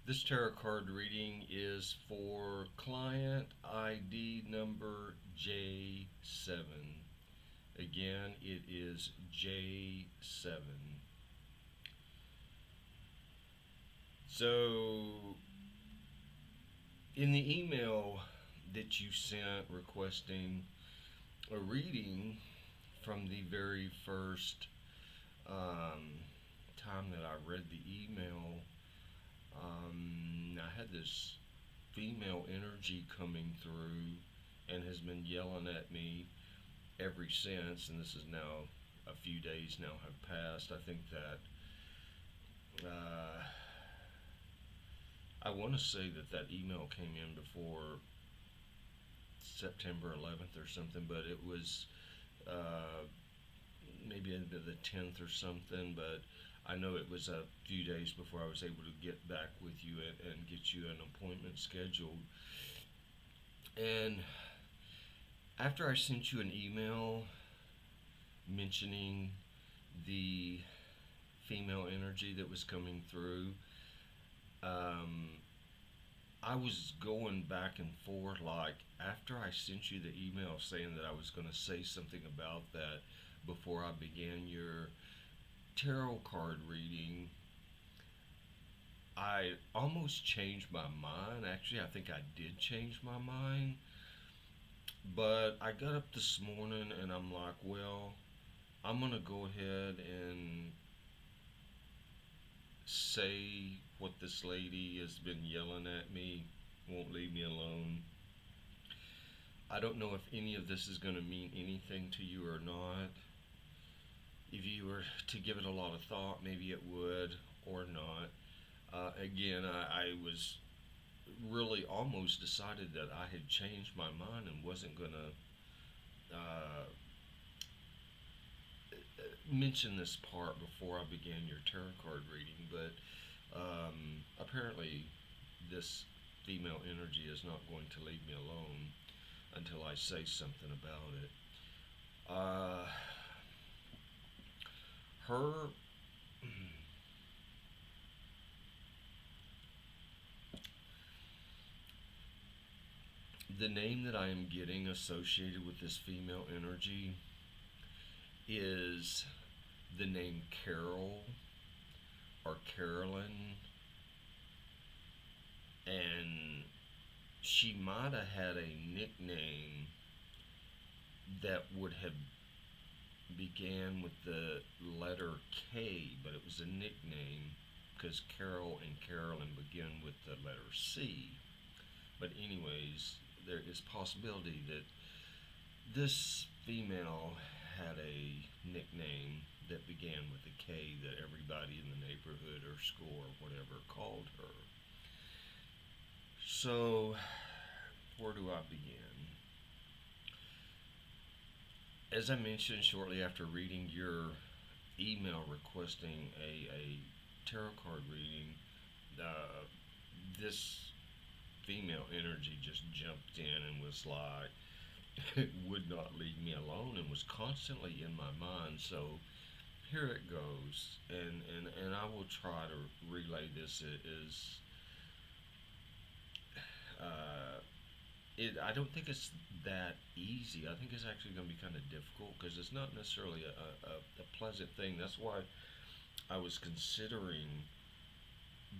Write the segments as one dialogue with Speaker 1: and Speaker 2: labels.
Speaker 1: This tarot card reading is for client ID number J7. Again, it is J7. So, in the email that you sent requesting a reading from the very first time that I read the email, I had this female energy coming through and has been yelling at me ever since. And this is now a few days now have passed. I think that I want to say that that email came in before September 11th or something, but it was uh, maybe the 10th or something. But I know it was a few days before I was able to get back with you and get you an appointment scheduled. And after I sent you an email mentioning the female energy that was coming through, um, I was going back and forth. Like, after I sent you the email saying that I was going to say something about that before I began your tarot card reading, I almost changed my mind. Actually, I think I did change my mind. But I got up this morning and I'm like, well, I'm going to go ahead and say what this lady has been yelling at me, won't leave me alone. I don't know if any of this is going to mean anything to you or not. If you were to give it a lot of thought, maybe it would or not. Again, I was really almost decided that I had changed my mind and wasn't going to mention this part before I began your tarot card reading, but apparently this female energy is not going to leave me alone until I say something about it. Uh, her the name that I am getting associated with this female energy is the name Carol or Carolyn, and she might have had a nickname that would have began with the letter K, but it was a nickname because Carol and Carolyn begin with the letter C. But anyways, there is possibility that this female had a nickname that began with a K that everybody in the neighborhood or school or whatever called her. So, where do I begin? As I mentioned shortly after reading your email requesting a tarot card reading, uh, this female energy just jumped in and was like, it would not leave me alone and was constantly in my mind. So here it goes, and I will try to relay this as uh, I don't think it's that easy. I think it's actually going to be kind of difficult because it's not necessarily a pleasant thing. That's why I was considering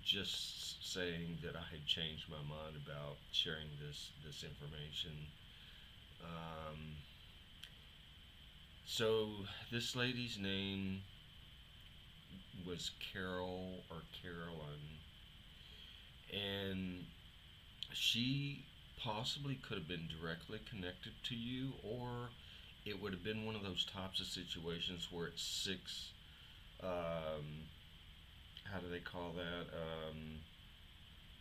Speaker 1: just saying that I had changed my mind about sharing this information. Um, so this lady's name was Carol or Carolyn, and she possibly could have been directly connected to you, or it would have been one of those types of situations where it's six. Um, how do they call that?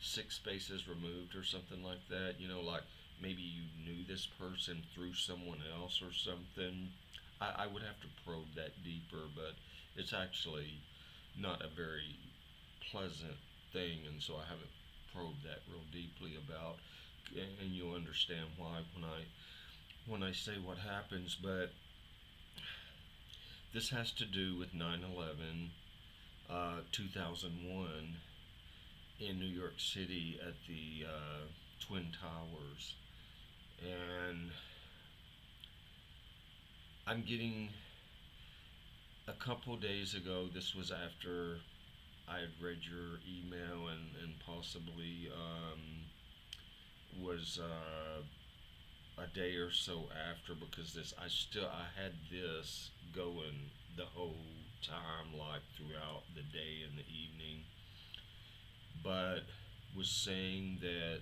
Speaker 1: Six spaces removed or something like that. You know, like maybe you knew this person through someone else or something. I would have to probe that deeper, but it's actually not a very pleasant thing, and so I haven't probed that real deeply about. And you'll understand why when I say what happens. But this has to do with 9/11, 2001, in New York City at the Twin Towers, and I'm getting a couple days ago. This was after I had read your email and possibly was a day or so after, because this I had this going the whole time, like throughout the day and the evening, but was saying that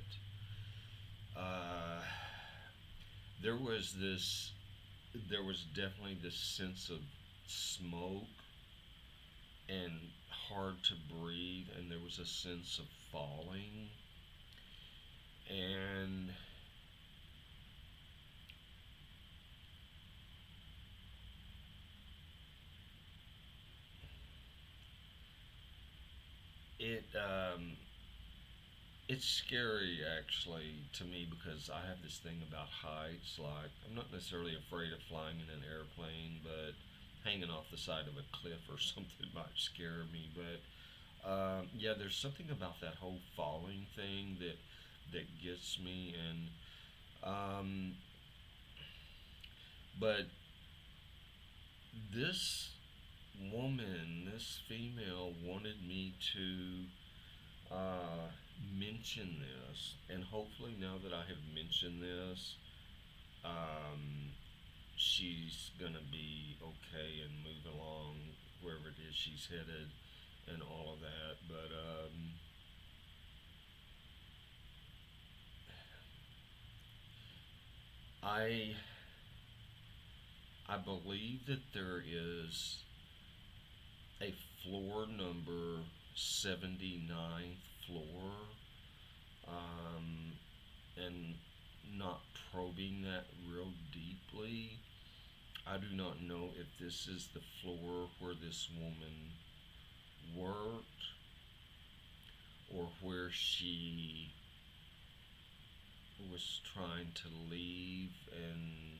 Speaker 1: uh, there was this there was definitely this sense of smoke and hard to breathe, and there was a sense of falling, and it it's scary actually to me, because I have this thing about heights. Like, I'm not necessarily afraid of flying in an airplane, but hanging off the side of a cliff or something might scare me. But yeah, there's something about that whole falling thing that gets me. And but this this female, wanted me to mention this, and hopefully now that I have mentioned this, um, she's gonna be okay and move along wherever it is she's headed and all of that. But I I believe that there is a floor number 79th floor, um, and not probing that real deeply, I do not know if this is the floor where this woman worked, or where she was trying to leave, and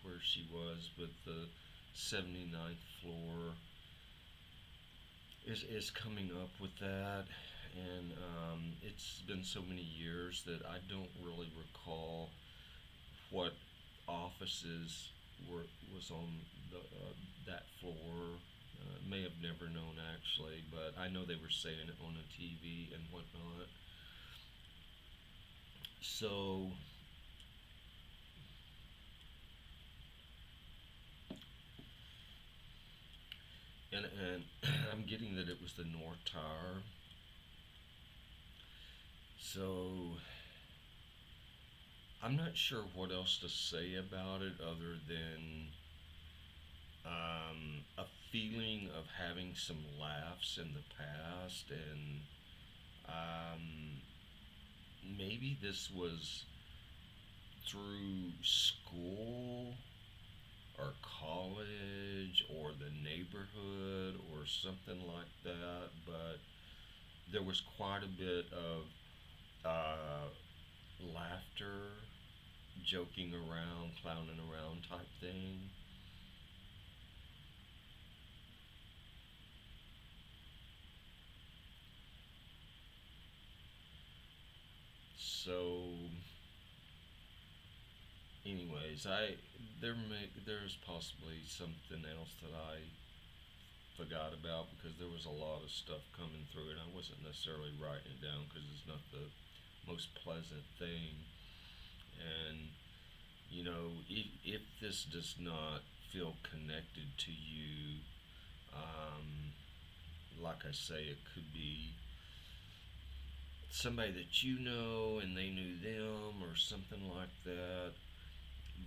Speaker 1: where she was. But the 79th floor is coming up with that, and it's been so many years that I don't really recall what offices were was on that floor. May have never known actually, but I know they were saying it on a TV and whatnot. So, and I'm getting that it was the North Tower. So I'm not sure what else to say about it other than a feeling of having some laughs in the past, and um, maybe this was through school or college or the neighborhood or something like that, but there was quite a bit of uh, laughter, joking around, clowning around type thing. So, anyways, there's possibly something else that I forgot about, because there was a lot of stuff coming through, and I wasn't necessarily writing it down because it's not the most pleasant thing. And if this does not feel connected to you, um, like I say, it could be somebody that you know and they knew them or something like that.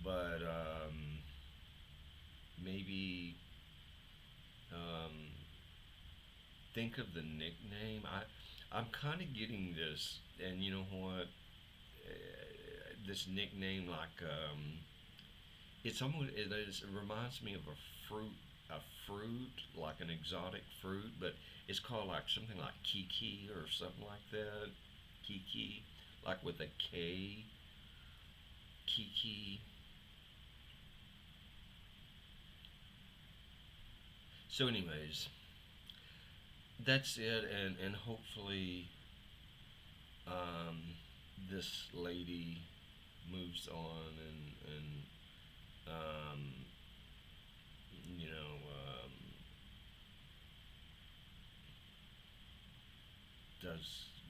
Speaker 1: But maybe um, think of the nickname. I'm kind of getting this, and you know what? This nickname, like it reminds me of a fruit, like an exotic fruit, but it's called like something like Kiki or something like that. Kiki, like with a K. Kiki. So, anyways, that's it, and hopefully, um, this lady moves on and you know,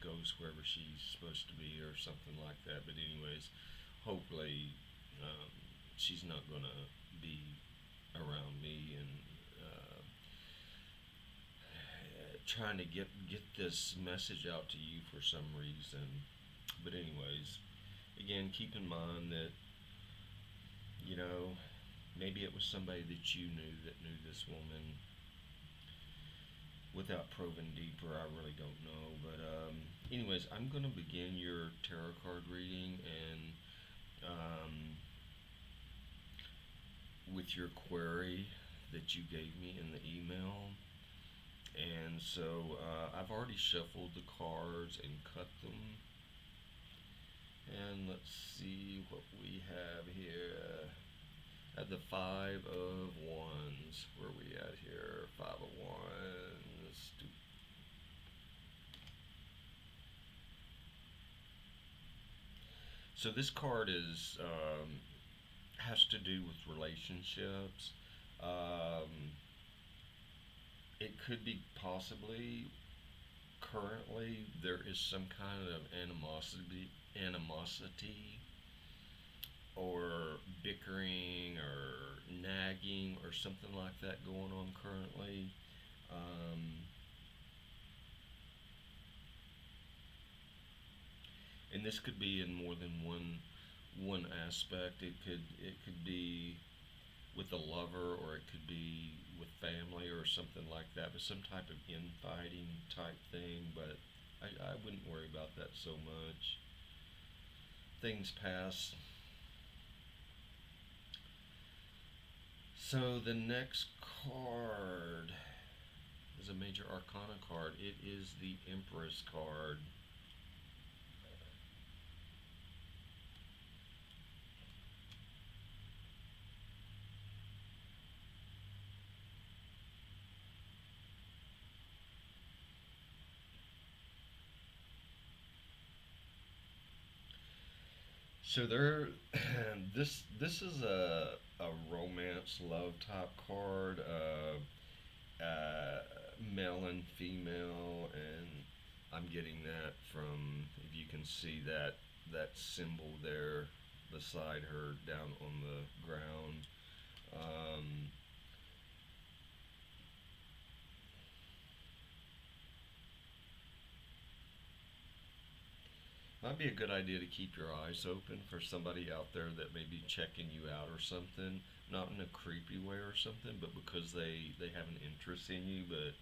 Speaker 1: goes wherever she's supposed to be or something like that. But anyways, hopefully, um, she's not gonna be around me and trying to get this message out to you for some reason. But anyways, again, keep in mind that you know maybe it was somebody that you knew that knew this woman without probing deeper. I really don't know. But anyways, I'm gonna begin your tarot card reading and um, with your query that you gave me in the email. And so I've already shuffled the cards and cut them. And let's see what we have here. At the Five of Wands. Where are we at here? Five of Wands. So this card is has to do with relationships. Um, it could be possibly currently there is some kind of animosity or bickering or nagging or something like that going on currently. Um, and this could be in more than one aspect. It could be with a lover, or it could be with family or something like that. But some type of infighting type thing. But I wouldn't worry about that so much. Things pass. So the next card is a major arcana card. It is the Empress card. So there, this is a romance love type card, male and female, and I'm getting that from, if you can see that symbol there beside her down on the ground. Um, Might be a good idea to keep your eyes open for somebody out there that may be checking you out or something. Not in a creepy way or something, but because they have an interest in you. But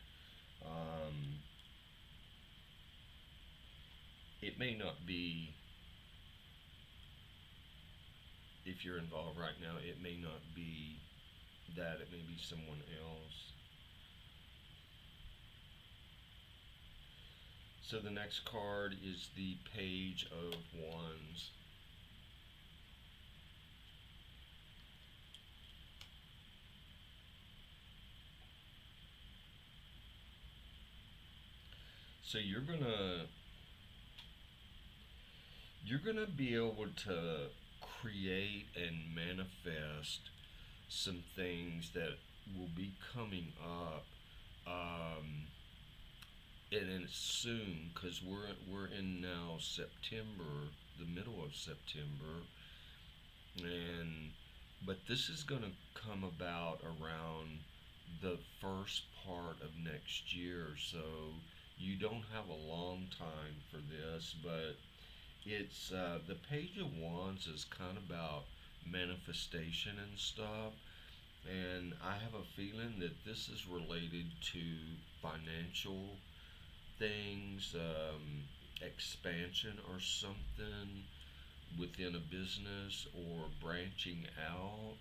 Speaker 1: it may not be, if you're involved right now, it may not be that. It may be someone else. So the next card is the Page of Wands. So you're gonna be able to create and manifest some things that will be coming up, um, and it's soon because we're in now September, the middle of September, and but this is gonna come about around the first part of next year, so you don't have a long time for this, but it's the Page of Wands is kind of about manifestation and stuff, and I have a feeling that this is related to financial things, expansion or something within a business or branching out.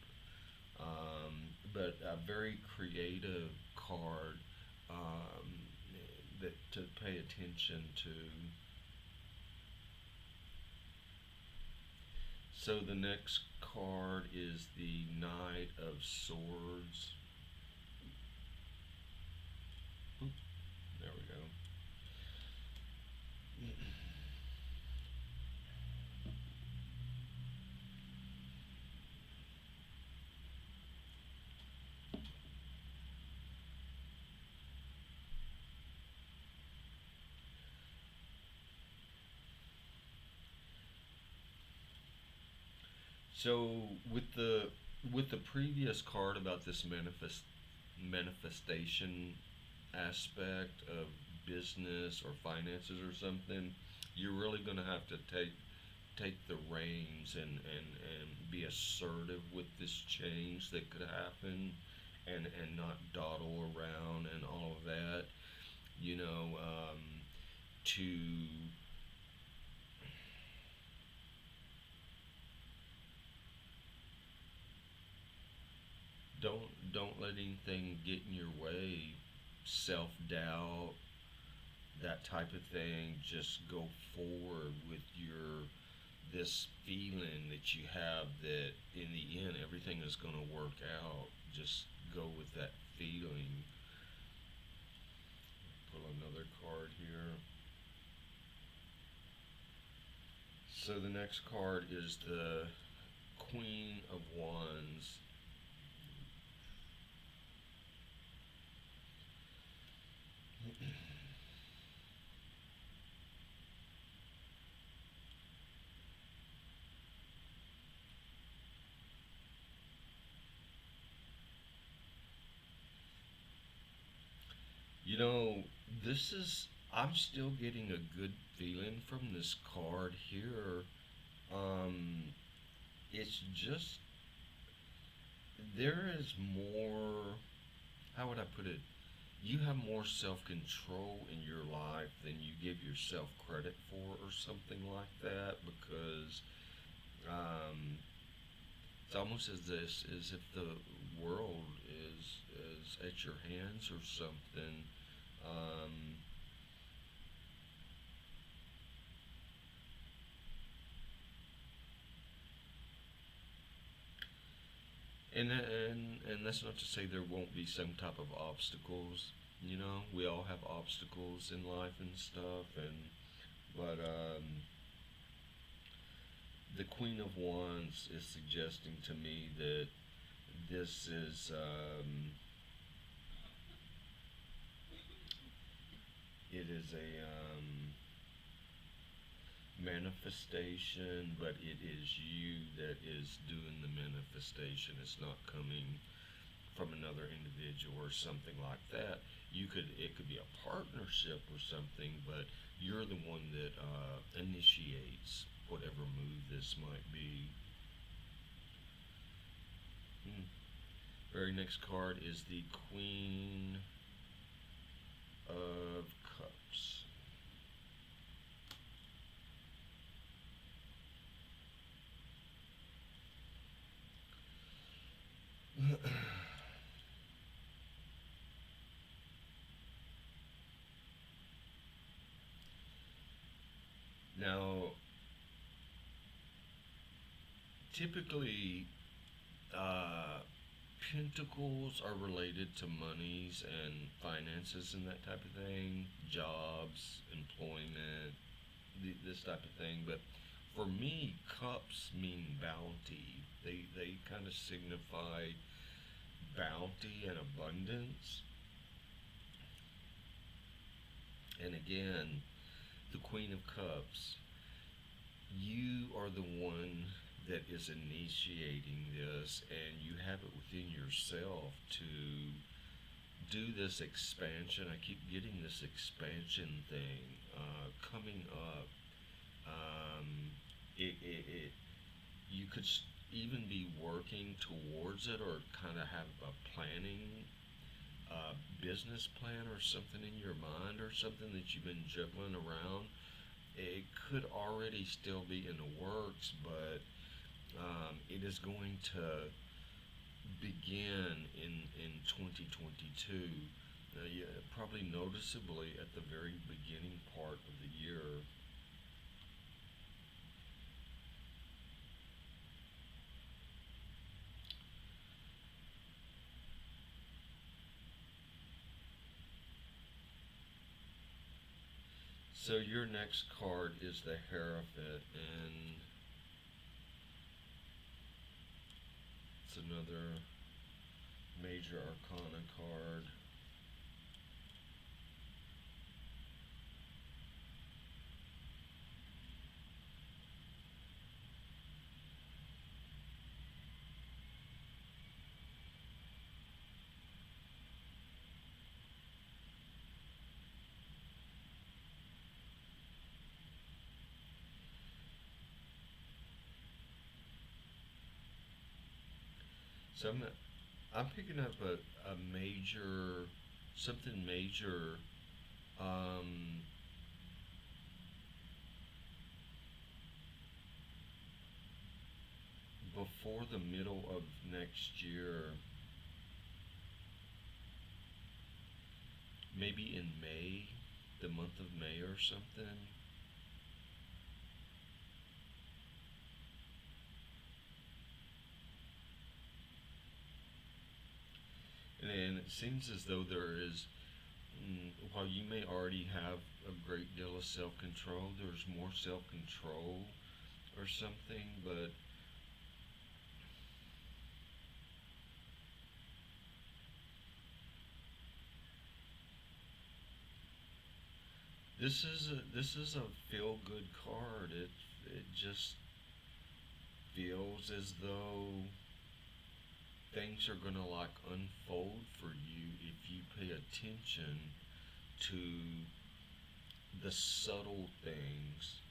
Speaker 1: But a very creative card, um, that to pay attention to. So the next card is the Knight of Swords. Oop, there we So with the previous card about this manifestation aspect of business or finances or something, you're really going to have to take the reins and be assertive with this change that could happen, and not dawdle around and all of that. You know, to don't let anything get in your way. Self doubt, that type of thing. Just go forward with your this feeling that you have that in the end everything is going to work out. Just go with that feeling. Pull another card here. So the next card is the Queen of Wands. You know, this is. I'm still getting a good feeling from this card here. Um, it's just there is more. How would I put it? You have more self control in your life than you give yourself credit for, or something like that. Because um, it's almost as if the world is at your hands or something. Um, and that's not to say there won't be some type of obstacles. You know, we all have obstacles in life and stuff, and but the Queen of Wands is suggesting to me that this is it is a manifestation, but it is you that is doing the manifestation. It's not coming from another individual or something like that. It could be a partnership or something, but you're the one that initiates whatever move this might be. Hmm. Very next card is the Queen of Cups. Now, typically, uh, pentacles are related to monies and finances and that type of thing, jobs, employment, this type of thing. But for me, cups mean bounty. They kind of signify bounty and abundance. And again, the Queen of Cups, you are the one that is initiating this, and you have it within yourself to do this expansion. I keep getting this expansion thing coming up. Um, it you could even be working towards it, or kind of have a planning business plan or something in your mind, or something that you've been juggling around. It could already still be in the works, but it is going to begin in 2022. Yeah, probably noticeably at the very beginning part of the year. So your next card is the Hierophant, and it's another major arcana card. So I'm picking up a major, something major, um, before the middle of next year, maybe in May, the month of May or something. And it seems as though there is, while you may already have a great deal of self control, there's more self control or something. But this is a feel good card. It just feels as though things are gonna like unfold for you if you pay attention to the subtle things.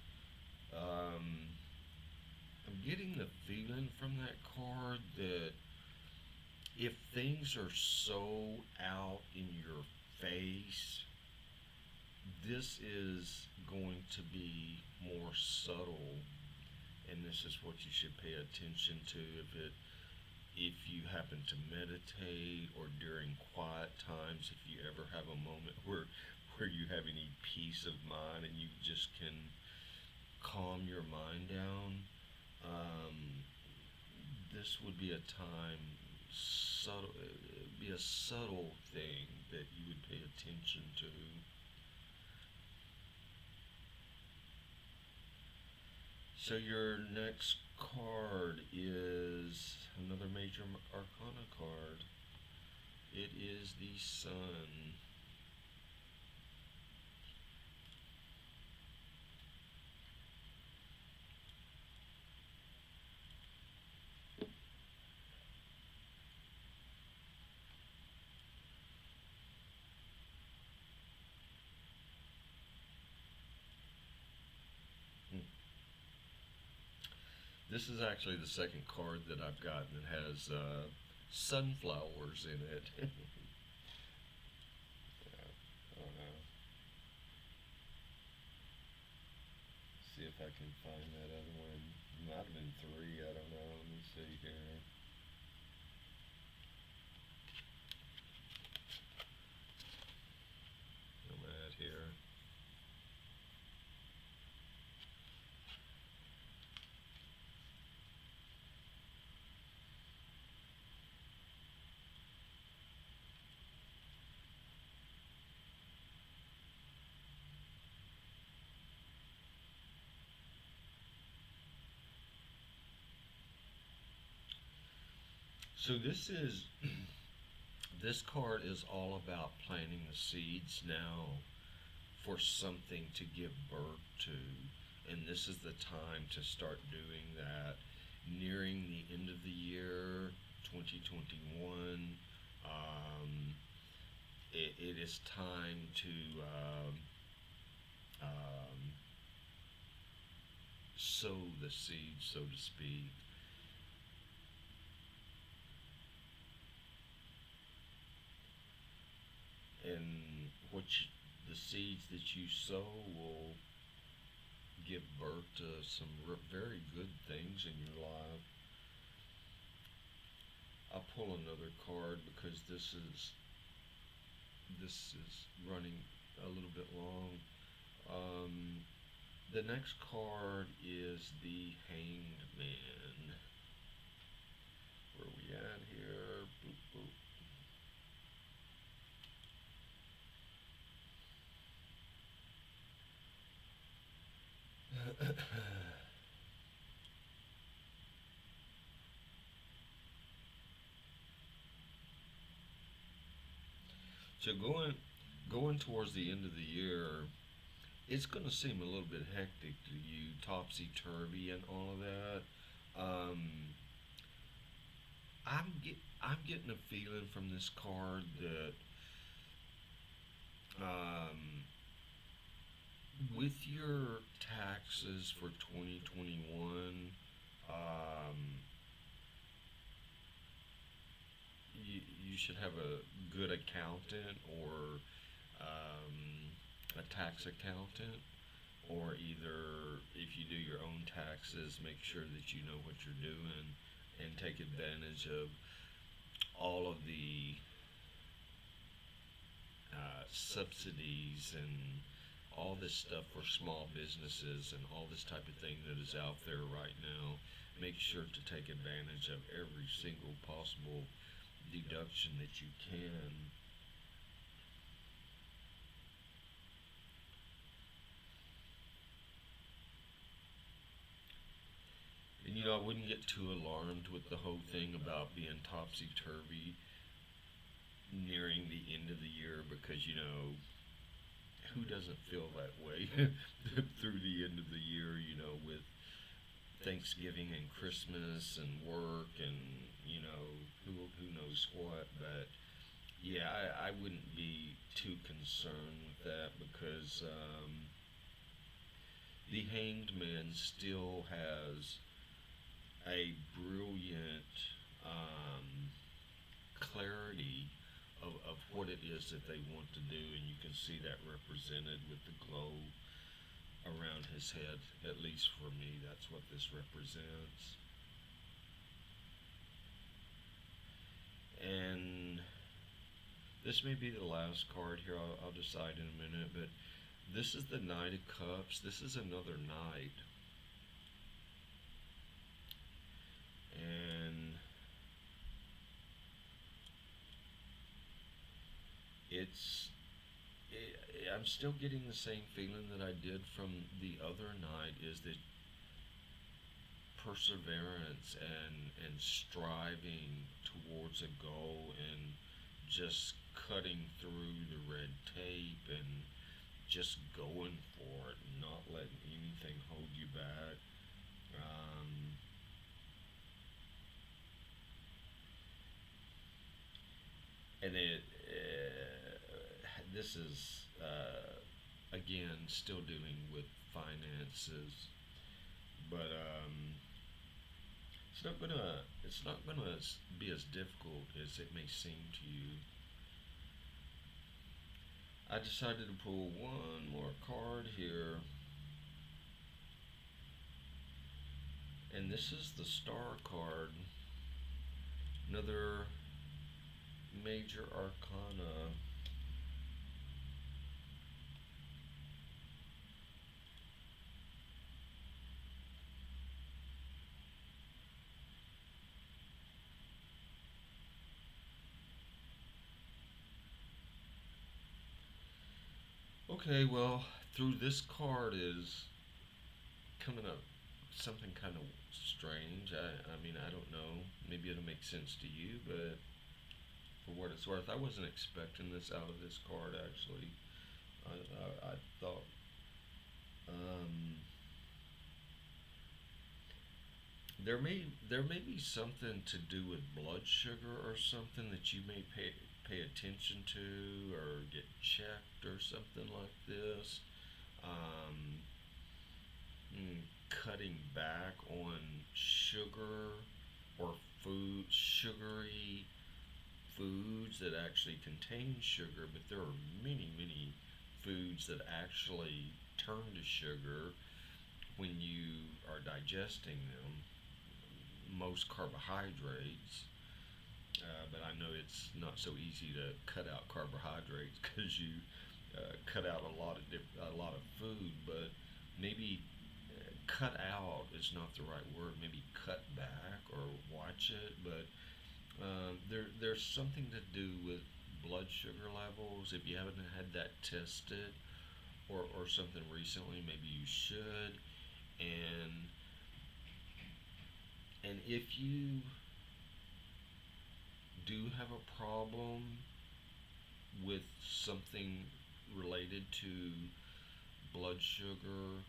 Speaker 1: Um, I'm getting the feeling from that card that if things are so out in your face, this is going to be more subtle, and this is what you should pay attention to if you happen to meditate or during quiet times, if you ever have a moment where you have any peace of mind and you just can calm your mind down. This would be a time, subtle, it'd be a subtle thing that you would pay attention to. So your next card is another major arcana card. It is the Sun. Hmm. This is actually the second card that I've gotten that has sunflowers in it. Yeah, see if I can find that other one. Might have been three. I don't know. Let me see here. I'm at here. So this card is all about planting the seeds now for something to give birth to. And this is the time to start doing that. Nearing the end of the year, 2021, um, it is time to um, sow the seeds, so to speak. And the seeds that you sow will give birth to some very good things in your life. I'll pull another card because this is running a little bit long. Um, the next card is the Hanged Man. Where are we at here? Boop, boop. So going towards the end of the year, it's going to seem a little bit hectic to you, topsy turvy and all of that. Um, I'm getting a feeling from this card that um, with your taxes for 2021, um, you should have a good accountant or a tax accountant, or either if you do your own taxes, make sure that you know what you're doing and take advantage of all of the subsidies and all this stuff for small businesses and all this type of thing that is out there right now. Make sure to take advantage of every single possible deduction that you can. And I wouldn't get too alarmed with the whole thing about being topsy turvy nearing the end of the year, because who doesn't feel that way through the end of the year, with Thanksgiving and Christmas and work and who knows what. But yeah, I wouldn't be too concerned with that, because the Hanged Man still has a brilliant clarity of what it is that they want to do, and you can see that represented with the glow around his head. At least for me, that's what this represents. And this may be the last card here. I'll decide in a minute, but this is the Knight of Cups. This is another knight. And I'm still getting the same feeling that I did from the other night, is that perseverance and striving towards a goal and just cutting through the red tape and just going for it and not letting anything hold you back. Um, and this is again still dealing with finances, but it's not gonna be as difficult as it may seem to you. I decided to pull one more card here, and this is the Star card, another major arcana. Okay, well, through this card is coming up something kind of strange. I mean, I don't know. Maybe it'll make sense to you, but for what it's worth, I wasn't expecting this out of this card, actually. I thought, um, there may be something to do with blood sugar or something that you may pay attention to or get checked or something like this. Um, Cutting back on sugar or sugary foods that actually contain sugar, but there are many foods that actually turn to sugar when you are digesting them. Most carbohydrates, but I know it's not so easy to cut out carbohydrates because you cut out a lot of food. But maybe cut out is not the right word. Maybe cut back or watch it. But there's something to do with blood sugar levels. If you haven't had that tested or something recently, maybe you should. And if you do have a problem with something related to blood sugar,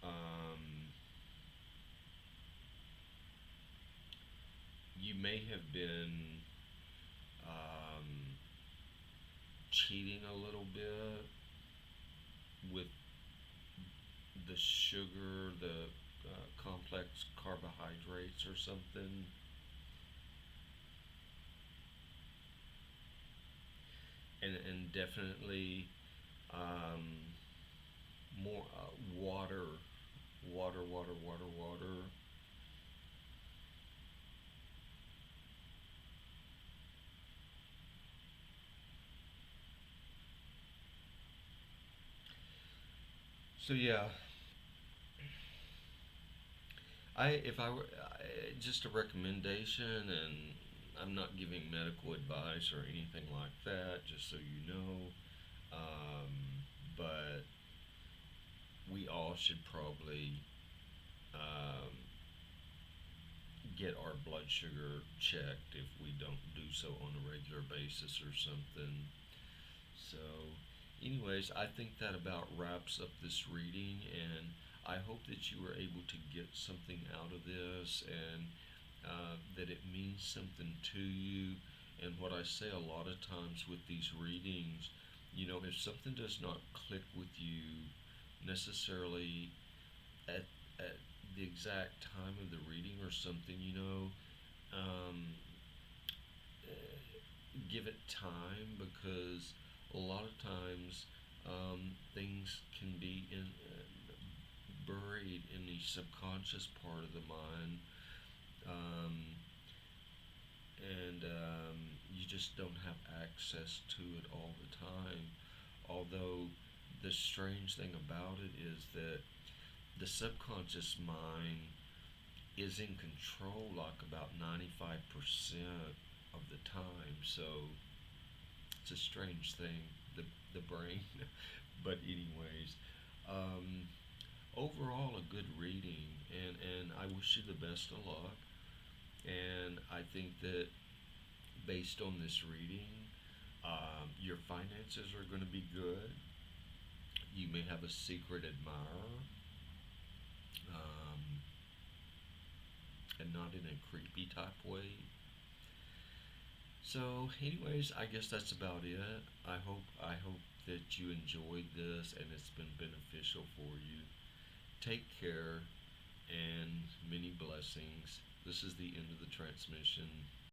Speaker 1: um, you may have been um, cheating a little bit with the sugar, the complex carbohydrates or something. and definitely more water, water, water, water, water. So yeah, I if I were just a recommendation, and I'm not giving medical advice or anything like that, just so you know. Um, but we all should probably um, get our blood sugar checked if we don't do so on a regular basis or something. So, anyways, I think that about wraps up this reading, and I hope that you were able to get something out of this, and that it means something to you. And what I say a lot of times with these readings, if something does not click with you necessarily at, at the exact time of the reading or something, um, give it time, because a lot of times things can be buried in the subconscious part of the mind, um, and you just don't have access to it all the time. Although the strange thing about it is that the subconscious mind is in control like about 95% of the time. So it's a strange thing, the brain. But anyways, um, overall a good reading, and I wish you the best of luck. And I think that based on this reading, your finances are going to be good. You may have a secret admirer, um, and not in a creepy type way. So, anyways, I guess that's about it. I hope that you enjoyed this and it's been beneficial for you. Take care and many blessings. This is the end of the transmission.